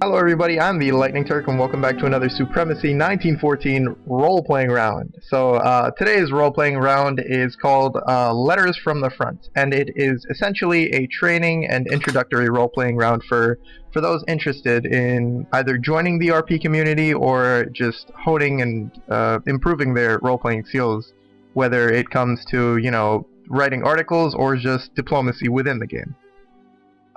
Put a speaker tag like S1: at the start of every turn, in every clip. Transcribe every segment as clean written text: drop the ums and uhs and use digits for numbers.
S1: Hello everybody, I'm the LightningTurk and welcome back to another Supremacy 1914 role-playing round. So today's role-playing round is called Letters from the Front, and it is essentially a training and introductory role-playing round for those interested in either joining the RP community or just honing and improving their role-playing skills, whether it comes to, you know, writing articles or just diplomacy within the game.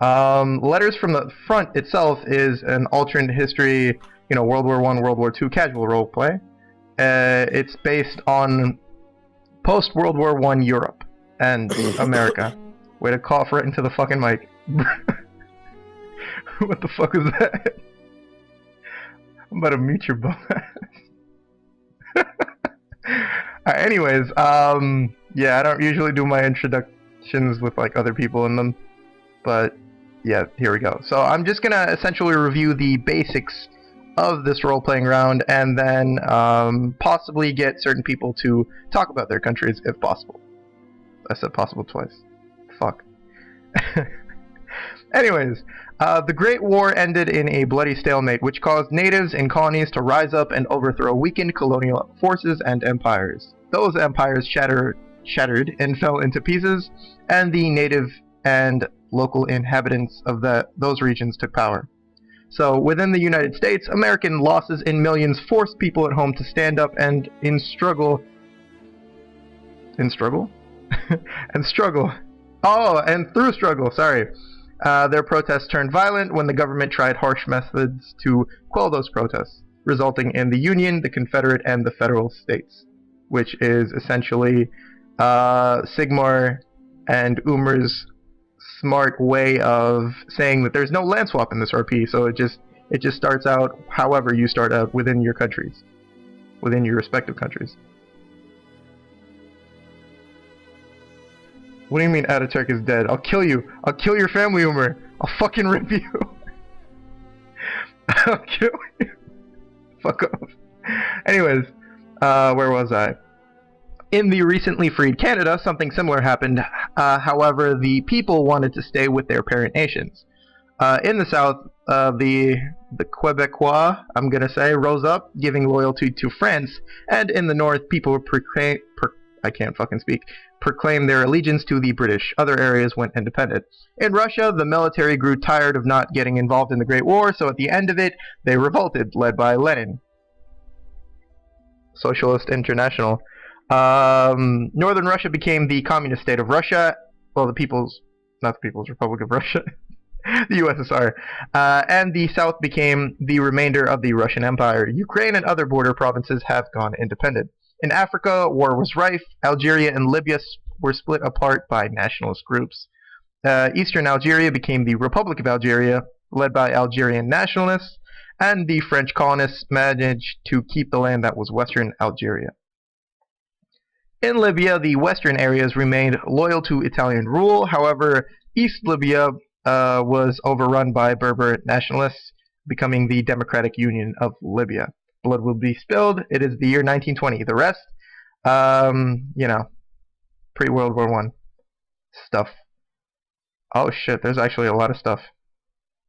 S1: Letters from the Front itself is an alternate history, you know, World War I, World War II casual roleplay. It's based on post-World War I Europe and America. Way to cough right into the fucking mic. What the fuck was that? I'm about to mute your bum ass. Alright, anyways, yeah, I don't usually do my introductions with, like, other people in them, but yeah, here we go. So I'm just gonna essentially review the basics of this role-playing round, and then possibly get certain people to talk about their countries if possible. I said possible twice. Fuck. Anyways, the Great War ended in a bloody stalemate, which caused natives and colonies to rise up and overthrow weakened colonial forces and empires. Those empires shattered and fell into pieces, and the native and local inhabitants of those regions took power. So within the United States, American losses in millions forced people at home to stand up and struggle. Oh, and through struggle, sorry. Their protests turned violent when the government tried harsh methods to quell those protests, resulting in the Union, the Confederate, and the Federal States, which is essentially Sigmar and Umer's smart way of saying that there's no land swap in this RP, so it just starts out however you start out within your countries, within your respective countries. What do you mean Ataturk is dead? I'll kill you. I'll kill your family, Umer. I'll fucking rip you. I'll kill you. Fuck off. Anyways, where was I? In the recently freed Canada, something similar happened. However, the people wanted to stay with their parent nations. In the South, the Quebecois, I'm gonna say, rose up, giving loyalty to France, and in the North, people proclaimed their allegiance to the British. Other areas went independent. In Russia, the military grew tired of not getting involved in the Great War, so at the end of it, they revolted, led by Lenin. Socialist International. Northern Russia became the communist state of Russia, well, not the People's Republic of Russia, the USSR, and the South became the remainder of the Russian Empire. Ukraine and other border provinces have gone independent. In Africa, war was rife. Algeria and Libya were split apart by nationalist groups. Eastern Algeria became the Republic of Algeria, led by Algerian nationalists, and the French colonists managed to keep the land that was Western Algeria. In Libya, the western areas remained loyal to Italian rule. However, East Libya was overrun by Berber nationalists, becoming the Democratic Union of Libya. Blood will be spilled. It is the year 1920. The rest, you know, pre-World War I stuff. Oh shit, there's actually a lot of stuff.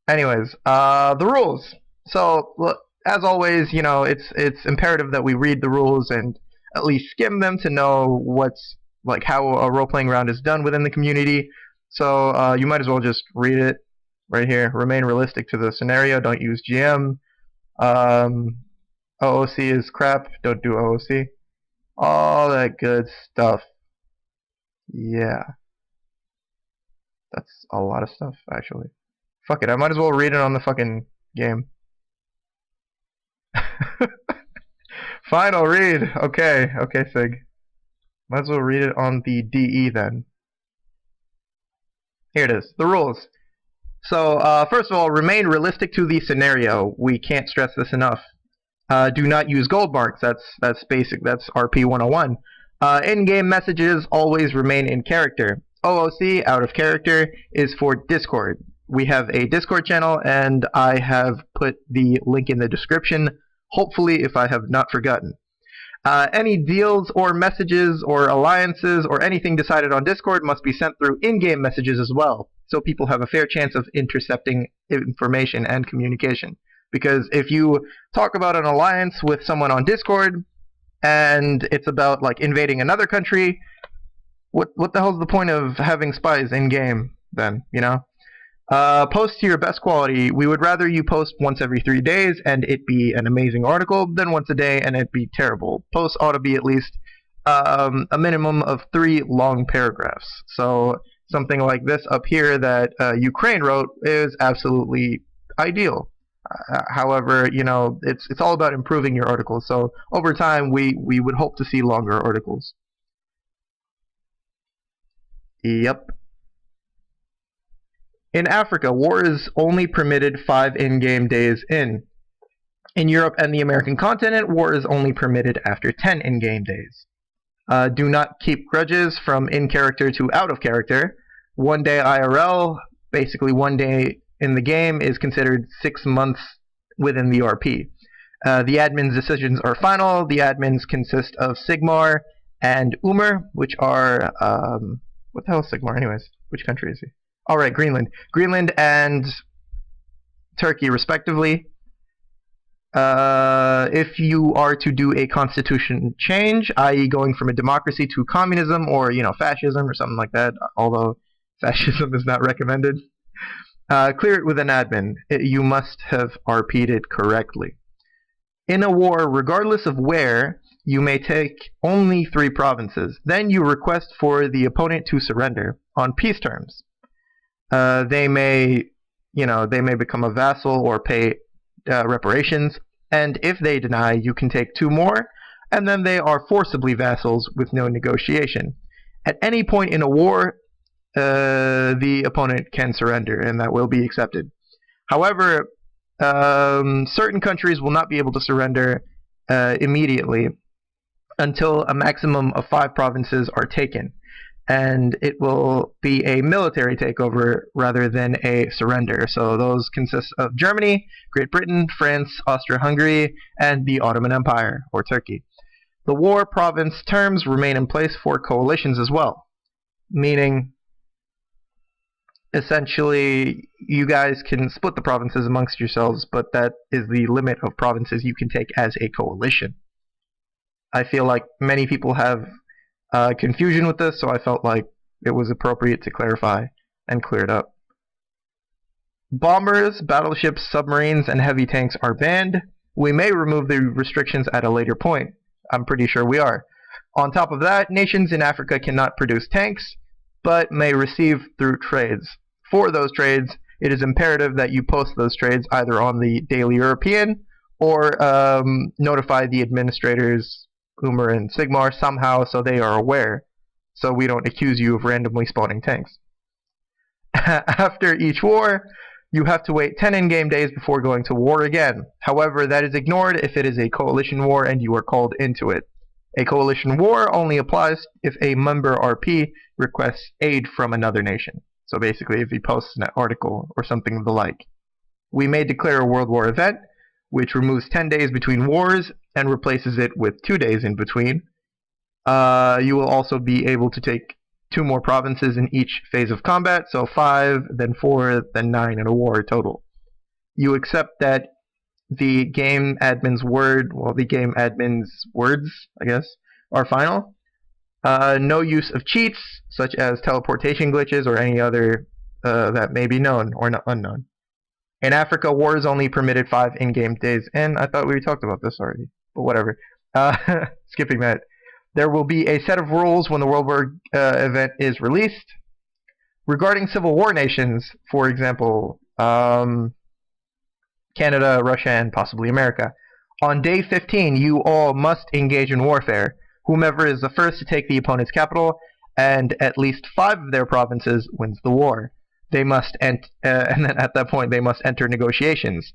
S1: Anyways, the rules. So, look, as always, you know, it's imperative that we read the rules and at least skim them to know what's, like, how a role-playing round is done within the community. So you might as well just read it right here. Remain realistic to the scenario. Don't use GM. OOC is crap. Don't do OOC. All that good stuff. Yeah. That's a lot of stuff, actually. Fuck it, I might as well read it on the fucking game. Fine, I'll read. Okay, Fig. Might as well read it on the DE then. Here it is. The rules. So, first of all, remain realistic to the scenario. We can't stress this enough. Do not use gold marks. That's basic. That's RP 101. In-game messages always remain in character. OOC, out of character, is for Discord. We have a Discord channel, and I have put the link in the description, hopefully, if I have not forgotten. Any deals or messages or alliances or anything decided on Discord must be sent through in-game messages as well, so people have a fair chance of intercepting information and communication. Because if you talk about an alliance with someone on Discord, and it's about like invading another country, what the hell's the point of having spies in-game then, you know? Post to your best quality. We would rather you post once every 3 days and it be an amazing article than once a day and it be terrible. Posts ought to be at least a minimum of 3 long paragraphs. So something like this up here that Ukraine wrote is absolutely ideal. However, you know, it's all about improving your articles. So over time, we would hope to see longer articles. Yep. In Africa, war is only permitted 5 in-game days in. In Europe and the American continent, war is only permitted after 10 in-game days. Do not keep grudges from in-character to out-of-character. 1 day IRL, basically 1 day in the game, is considered 6 months within the RP. The admin's decisions are final. The admins consist of Sigmar and Umer, which are... what the hell is Sigmar anyways? Which country is he? Alright, Greenland. Greenland and Turkey, respectively. If you are to do a constitution change, i.e. going from a democracy to communism or, you know, fascism or something like that, although fascism is not recommended, clear it with an admin. You must have RP'd it correctly. In a war, regardless of where, you may take only 3 provinces. Then you request for the opponent to surrender on peace terms. They may become a vassal or pay reparations, and if they deny, you can take 2 more, and then they are forcibly vassals with no negotiation. At any point in a war, the opponent can surrender, and that will be accepted. However, certain countries will not be able to surrender immediately until a maximum of 5 provinces are taken. And it will be a military takeover rather than a surrender. So those consist of Germany, Great Britain, France, Austria-Hungary, and the Ottoman Empire, or Turkey. The war province terms remain in place for coalitions as well, meaning essentially you guys can split the provinces amongst yourselves, but that is the limit of provinces you can take as a coalition. I feel like many people have confusion with this, so I felt like it was appropriate to clarify and clear it up. Bombers, battleships, submarines, and heavy tanks are banned. We may remove the restrictions at a later point. I'm pretty sure we are. On top of that, nations in Africa cannot produce tanks, but may receive through trades. For those trades, it is imperative that you post those trades either on the Daily European or notify the administrators, Umer and Sigmar, somehow so they are aware, so we don't accuse you of randomly spawning tanks. After each war, you have to wait 10 in-game days before going to war again. However, that is ignored if it is a coalition war and you are called into it. A coalition war only applies if a member RP requests aid from another nation. So basically, if he posts an article or something of the like. We may declare a World War event, which removes 10 days between wars and replaces it with 2 days in between. You will also be able to take 2 more provinces in each phase of combat, so 5, then 4, then 9 in a war total. You accept that the game admin's words, I guess, are final. No use of cheats, such as teleportation glitches or any other that may be known or not unknown. In Africa, war is only permitted 5 in-game days in. I thought we talked about this already, but whatever. Skipping that. There will be a set of rules when the World War event is released. Regarding Civil War nations, for example, Canada, Russia, and possibly America, on day 15, you all must engage in warfare. Whomever is the first to take the opponent's capital and at least 5 of their provinces wins the war. They must and then at that point they must enter negotiations.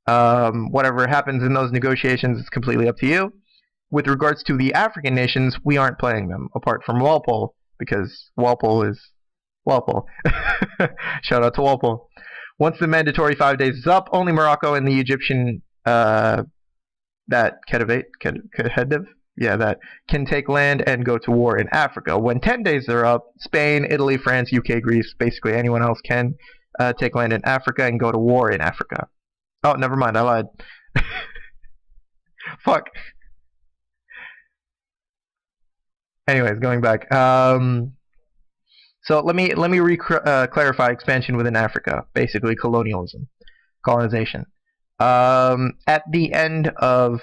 S1: Whatever happens in those negotiations is completely up to you. With regards to the African nations, we aren't playing them, apart from Walpole, because Walpole is Walpole. Shout out to Walpole. Once the mandatory 5 days is up, only Morocco and the Egyptian Khedive, that can take land and go to war in Africa. When 10 days are up, Spain, Italy, France, UK, Greece, basically anyone else can take land in Africa and go to war in Africa. Oh, never mind, I lied. Fuck. Anyways, going back. So let me clarify expansion within Africa. Basically, colonialism, colonization. At the end of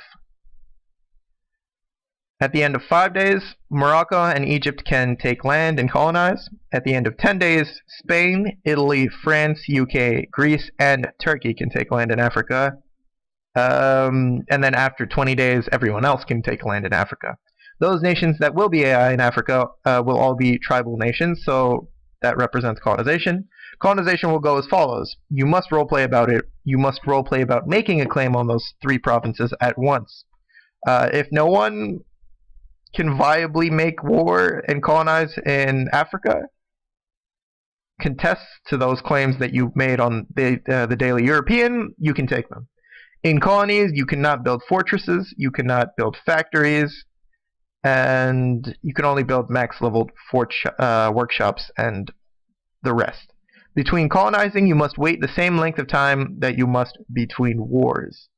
S1: 5 days, Morocco and Egypt can take land and colonize. At the end of 10 days, Spain, Italy, France, UK, Greece, and Turkey can take land in Africa. And then after 20 days, everyone else can take land in Africa. Those nations that will be AI in Africa will all be tribal nations, so that represents colonization. Colonization will go as follows. You must roleplay about it. You must roleplay about making a claim on those 3 provinces at once. If no one can viably make war and colonize in Africa, contest to those claims that you've made on the Daily European, you can take them. In colonies, you cannot build fortresses, you cannot build factories, and you can only build max-leveled workshops and the rest. Between colonizing, you must wait the same length of time that you must between wars.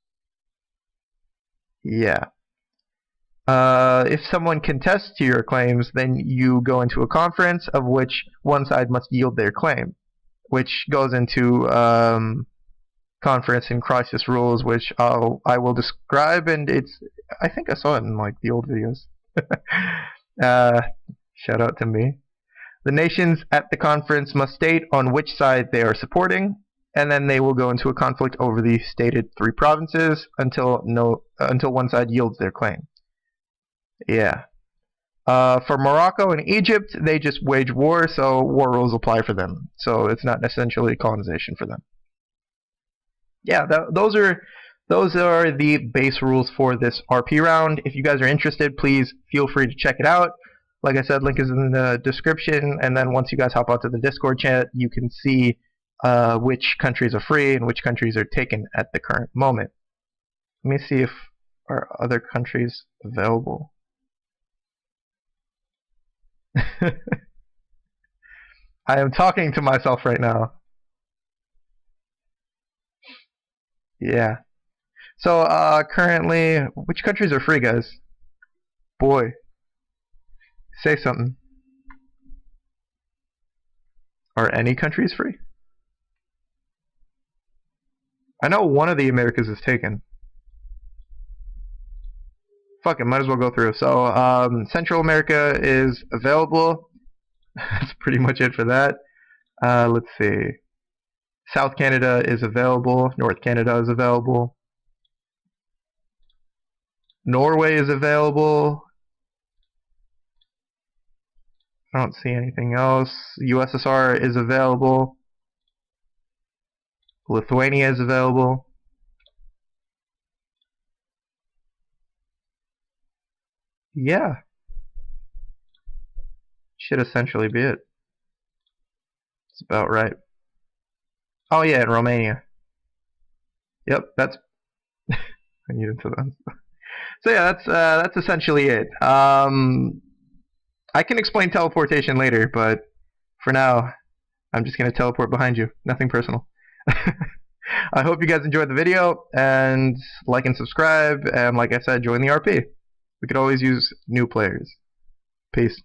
S1: Yeah. If someone contests to your claims, then you go into a conference of which one side must yield their claim, which goes into conference and crisis rules, which I will describe, and I think I saw it in like the old videos. Shout out to me. The nations at the conference must state on which side they are supporting, and then they will go into a conflict over the stated 3 provinces until one side yields their claim. Yeah. For Morocco and Egypt, they just wage war, so war rules apply for them. So it's not essentially colonization for them. Yeah, those are the base rules for this RP round. If you guys are interested, please feel free to check it out. Like I said, link is in the description, and then once you guys hop onto the Discord chat, you can see which countries are free and which countries are taken at the current moment. Let me see if are other countries available. I am talking to myself right now. Yeah. So, currently, which countries are free, guys? Boy. Say something. Are any countries free? I know one of the Americas is taken. Fuck it, might as well go through. So, Central America is available. That's pretty much it for that. Let's see. South Canada is available. North Canada is available. Norway is available. I don't see anything else. USSR is available. Lithuania is available. Yeah. Should essentially be it. It's about right. Oh yeah, and Romania. Yep, that's I needed to then. So yeah, that's essentially it. I can explain teleportation later, but for now, I'm just gonna teleport behind you. Nothing personal. I hope you guys enjoyed the video, and like and subscribe, and like I said, join the RP. We could always use new players. Peace.